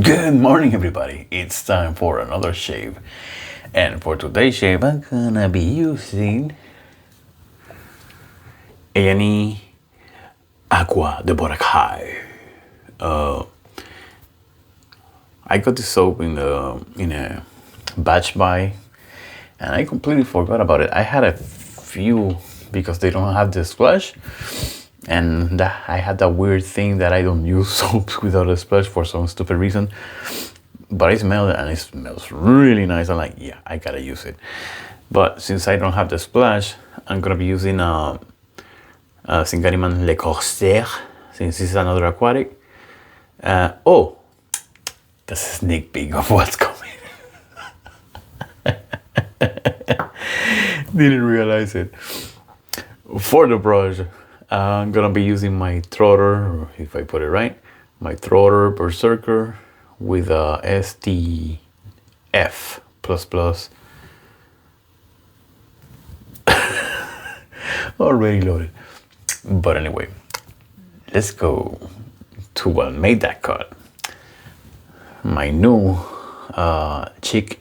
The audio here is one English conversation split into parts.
Good morning, everybody. It's time for another shave. And for today's shave, I'm gonna be using any Aqua de Boracay. I got this soap in a batch buy, and I completely forgot about it. I had a few because they don't have the splash, and I had that weird thing that I don't use soaps without a splash for some stupid reason. But I smell it and it smells really nice. I'm like, yeah, I gotta use it. But since I don't have the splash, I'm gonna be using Zingari Le Corsair, since this is another aquatic. Oh, that's a sneak peek of what's coming. Didn't realize it. For the brush, I'm gonna be using my Trotter, if I put it right, my Trotter Berserker with a STF plus. Already loaded. But anyway, let's go to what made that cut. My new Schick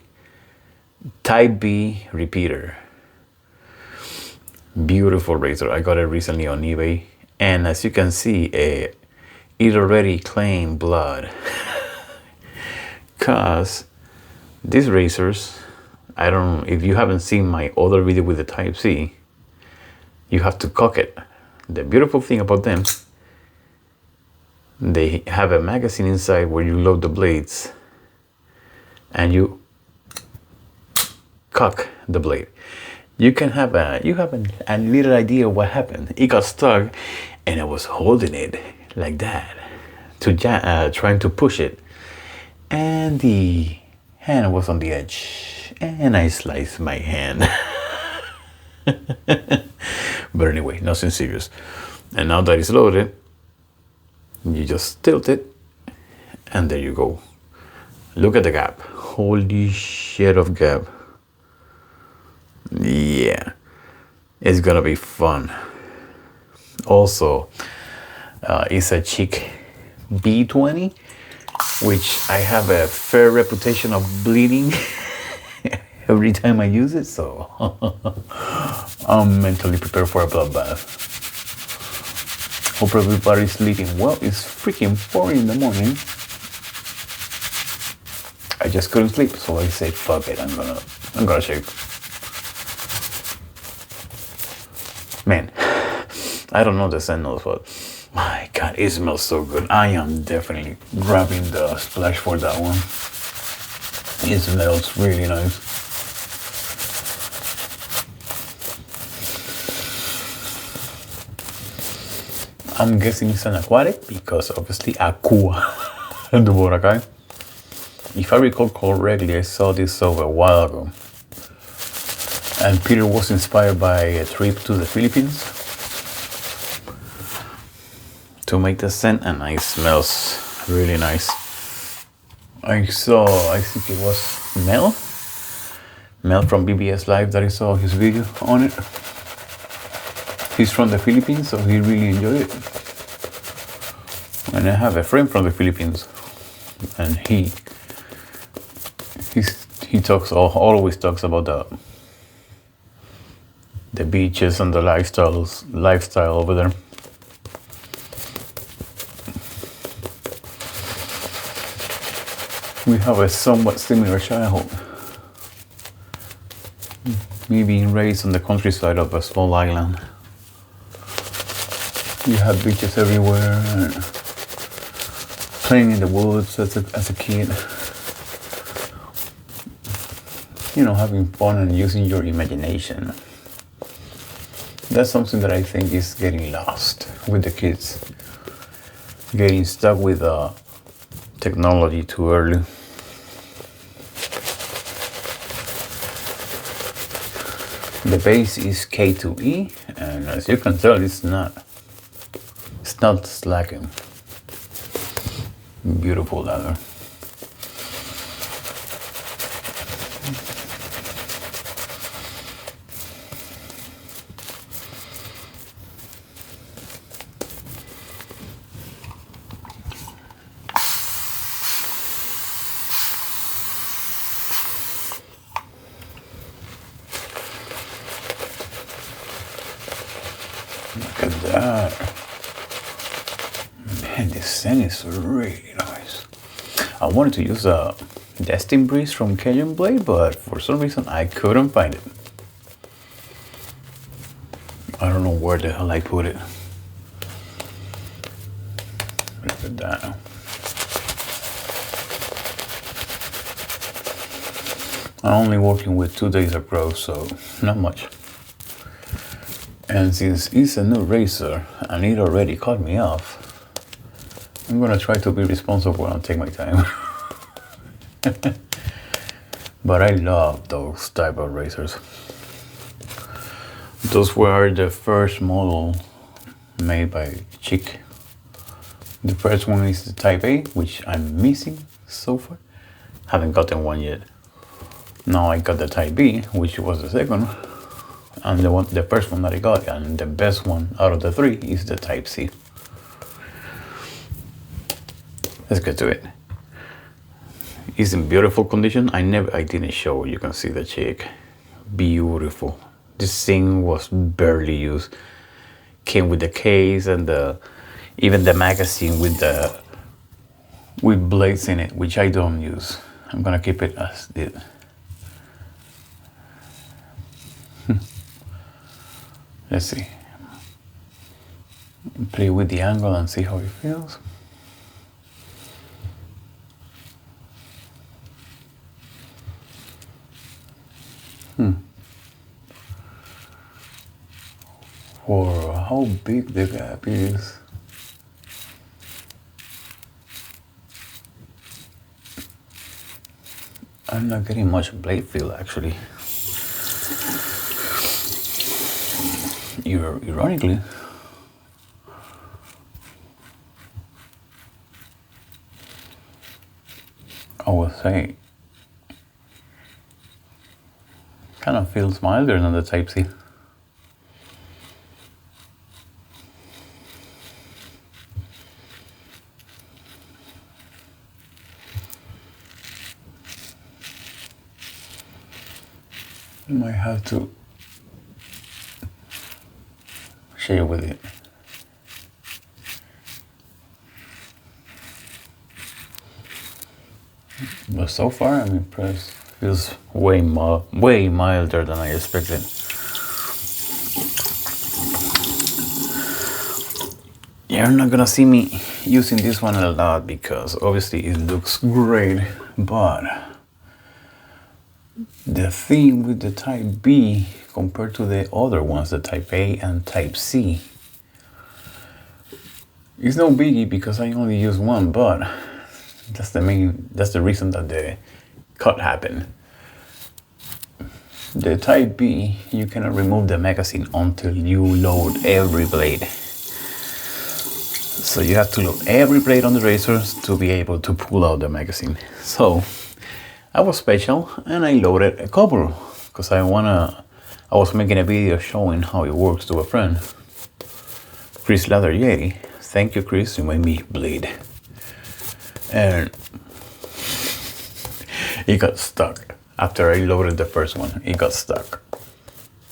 Type B repeater. Beautiful razor. I got it recently on eBay, and as you can see, it already claimed blood. Cause these razors, I don't, if you haven't seen my other video with the Type C, you have to cock it. The beautiful thing about them, they have a magazine inside where you load the blades and you cock the blade. You can have a little idea what happened. It got stuck and I was holding it like that to trying to push it, and the hand was on the edge and I sliced my hand. But anyway, nothing serious. And now that it's loaded, you just tilt it and there you go. Look at the gap. Holy shit of gap. Yeah, it's gonna be fun. Also, it's a Schick B20, which I have a fair reputation of bleeding every time I use it, so I'm mentally prepared for a bloodbath. Hope everybody's sleeping well. It's freaking 4 in the morning. I just couldn't sleep, so I said, fuck it, I'm gonna shave. Man, I don't know the scent notes, but my God, it smells so good. I am definitely grabbing the splash for that one. It smells really nice. I'm guessing it's an aquatic because obviously Aqua and the Boracay. If I recall correctly, I saw this soap a while ago. And Peter was inspired by a trip to the Philippines to make the scent, and it smells really nice. I think it was Mel from BBS Live that I saw his video on it. He's from the Philippines, so he really enjoyed it. And I have a friend from the Philippines, and he always talks about the beaches and the lifestyle over there. We have a somewhat similar childhood. Me being raised on the countryside of a small island. You had beaches everywhere, and playing in the woods as a kid. You know, having fun and using your imagination. That's something that I think is getting lost with the kids. Getting stuck with technology too early. The base is K2E, and as you can tell, it's not slacking. Beautiful leather. that. Man, this scent is really nice. I wanted to use a Destin Breeze from Cajun Blade, but for some reason I couldn't find it. I don't know where the hell I put it. Look at that. I'm only working with 2 days of growth, so not much. And since it's a new razor and it already cut me off, I'm gonna try to be responsible and take my time. But I love those type of razors. Those were the first model made by Schick. The first one is the Type A, which I'm missing so far. Haven't gotten one yet. Now I got the Type B, which was the second, and the first one that I got, and the best one out of the 3 is the Type C. Let's get to it. It's in beautiful condition. I didn't show. You can see the Schick. Beautiful. This thing was barely used. Came with the case and even the magazine with blades in it, which I don't use. I'm gonna keep it as it. Let's see. Play with the angle and see how it feels. For how big the gap is. I'm not getting much blade feel actually. Ironically, I would say kind of feels milder than the Type C. You might have to share with it. But so far I'm impressed. Feels way milder than I expected. You're not gonna see me using this one a lot because obviously it looks great, but the thing with the Type B compared to the other ones, the Type A and Type C, it's no biggie because I only use one, but that's the reason that the cut happened. The Type B, you cannot remove the magazine until you load every blade. So you have to load every blade on the razors to be able to pull out the magazine. So I was special and I loaded a couple because I was making a video showing how it works to a friend, Chris Leather Yeti. Thank you, Chris, you made me bleed. And it got stuck. After I loaded the first one, it got stuck.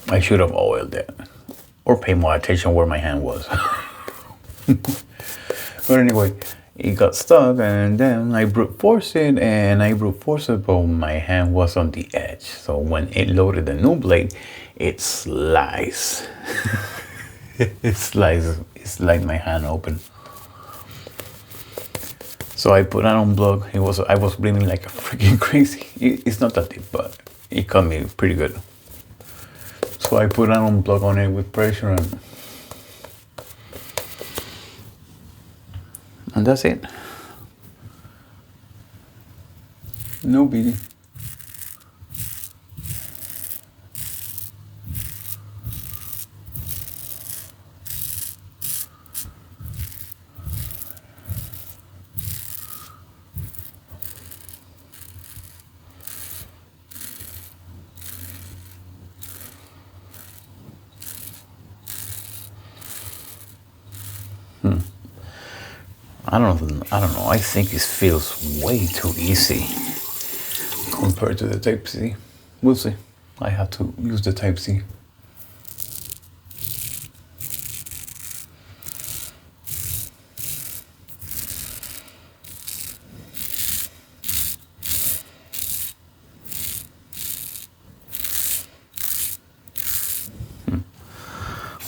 I should have oiled it or paid more attention where my hand was. But anyway, it got stuck and then I brute forced it but my hand was on the edge. So when it loaded the new blade, it sliced. It sliced my hand open. So I put it on block. I was bleeding like a freaking crazy. It's not that deep, but it cut me pretty good. So I put an on block on it with pressure and that's it. No biggie. I don't know. I think it feels way too easy compared to the Type C. We'll see. I have to use the Type C.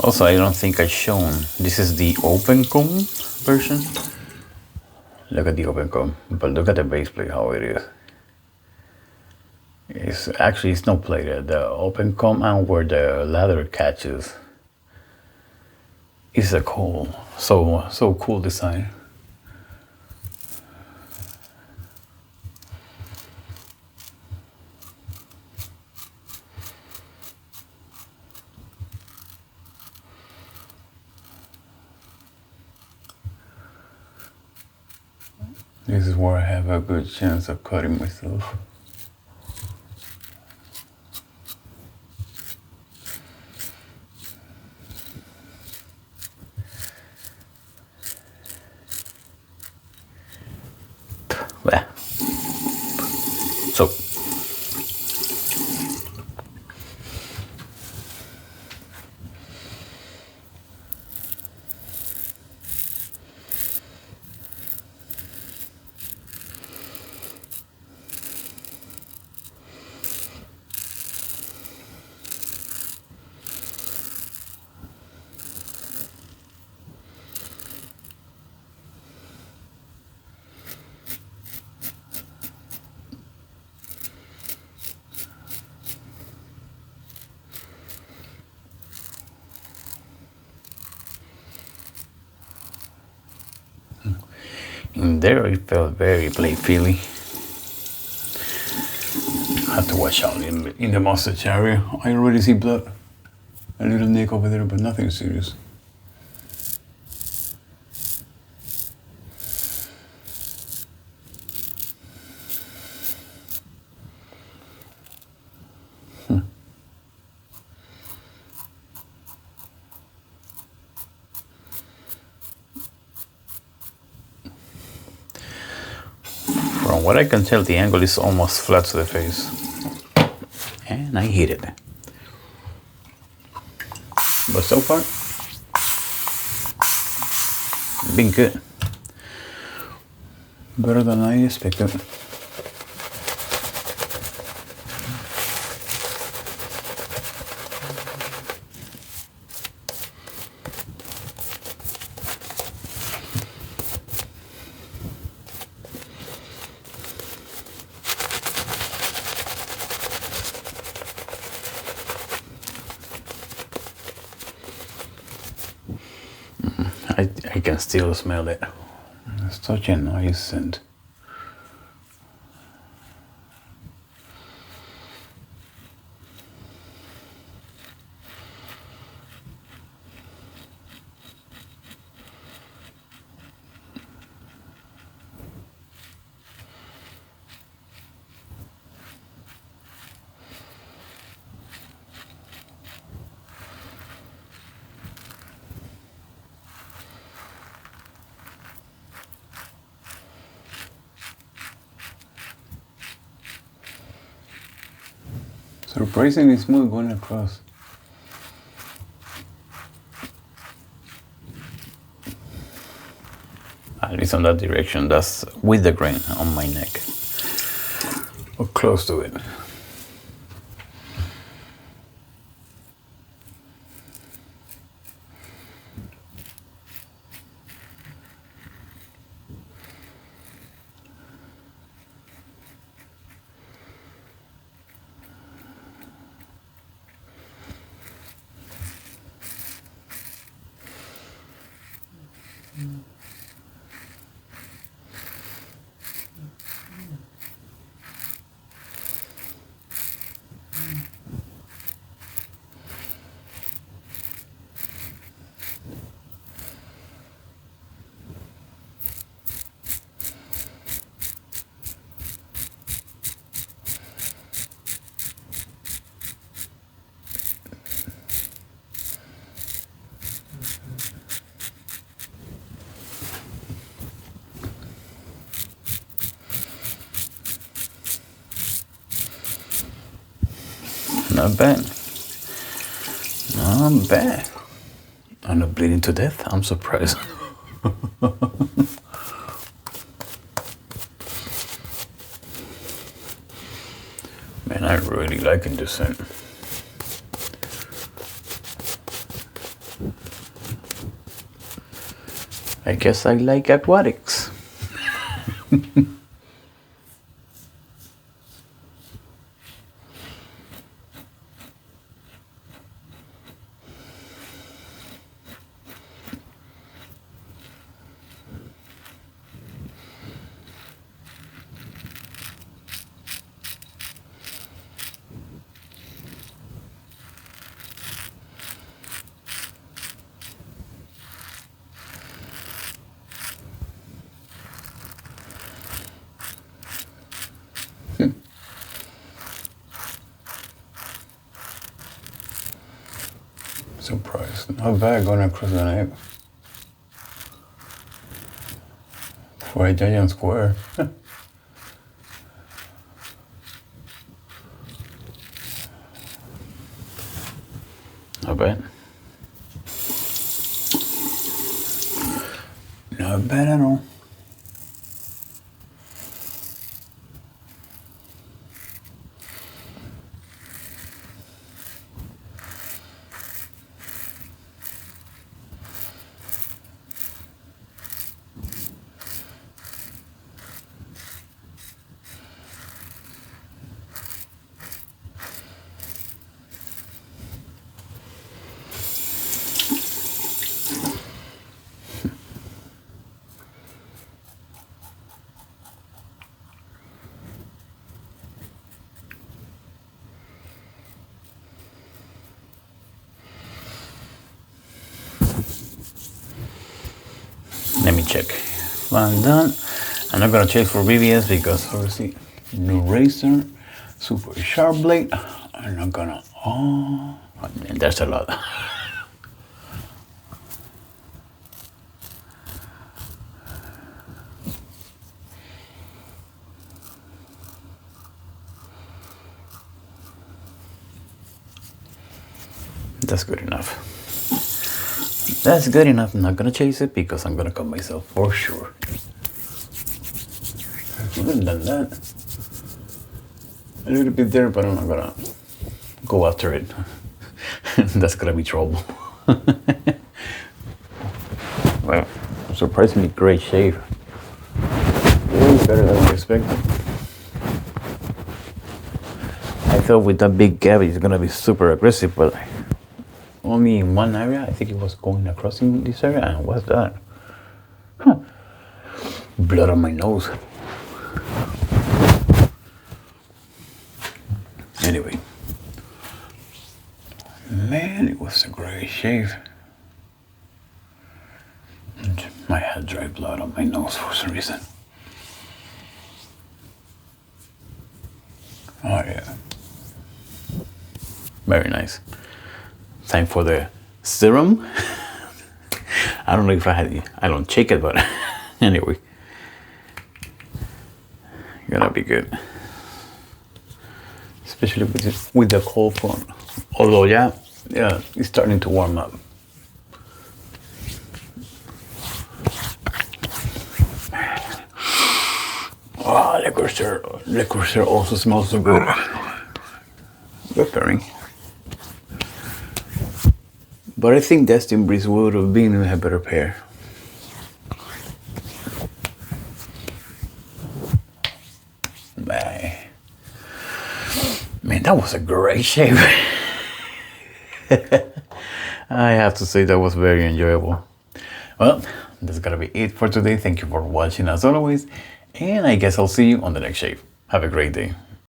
Also, I don't think I've shown, this is the open comb version. Look at the open comb, but look at the base plate, how it is. It's actually, it's not plated. The open comb and where the lather catches is a cool, so cool design. This is where I have a good chance of cutting myself. So, in there it felt very blade feely. I have to watch out in the mustache area. I already see blood. A little nick over there, but nothing serious. From what I can tell, the angle is almost flat to the face. And I hit it. But so far, been good. Better than I expected. I can still smell it. It's such a nice scent. Surprisingly smooth going across. At least on that direction, that's with the grain on my neck. Or close to it. Not bad. Not bad. I'm not bleeding to death. I'm surprised. Man, I'm really liking this scent. I guess I like aquatics. Surprised. Not bad going across the neck. For a giant square. Not bad. Not bad at all. Let me check. I'm done. I'm not gonna check for BBS because obviously new razor, super sharp blade. I'm not gonna. Oh, man, there's a lot. That's good enough. That's good enough. I'm not gonna chase it because I'm gonna cut myself for sure. I haven't done that. A little bit there, but I'm not gonna go after it. That's gonna be trouble. Well, surprisingly great shave. Way better than I expected. I thought with that big gap it's gonna be super aggressive, but only in one area. I think it was going across in this area. And what's that? Huh. Blood on my nose. Anyway. Man, it was a great shave. And I had dry blood on my nose for some reason. Oh yeah. Very nice. Time for the serum. I don't know if I don't check it, but anyway. Gonna be good. Especially with the cold front. Although yeah, it's starting to warm up. Oh, Le Corsair also smells so good. Good pairing. But I think Destin Breeze would have been a better pair. Man, that was a great shave. I have to say that was very enjoyable. Well, that's gonna be it for today. Thank you for watching as always. And I guess I'll see you on the next shave. Have a great day.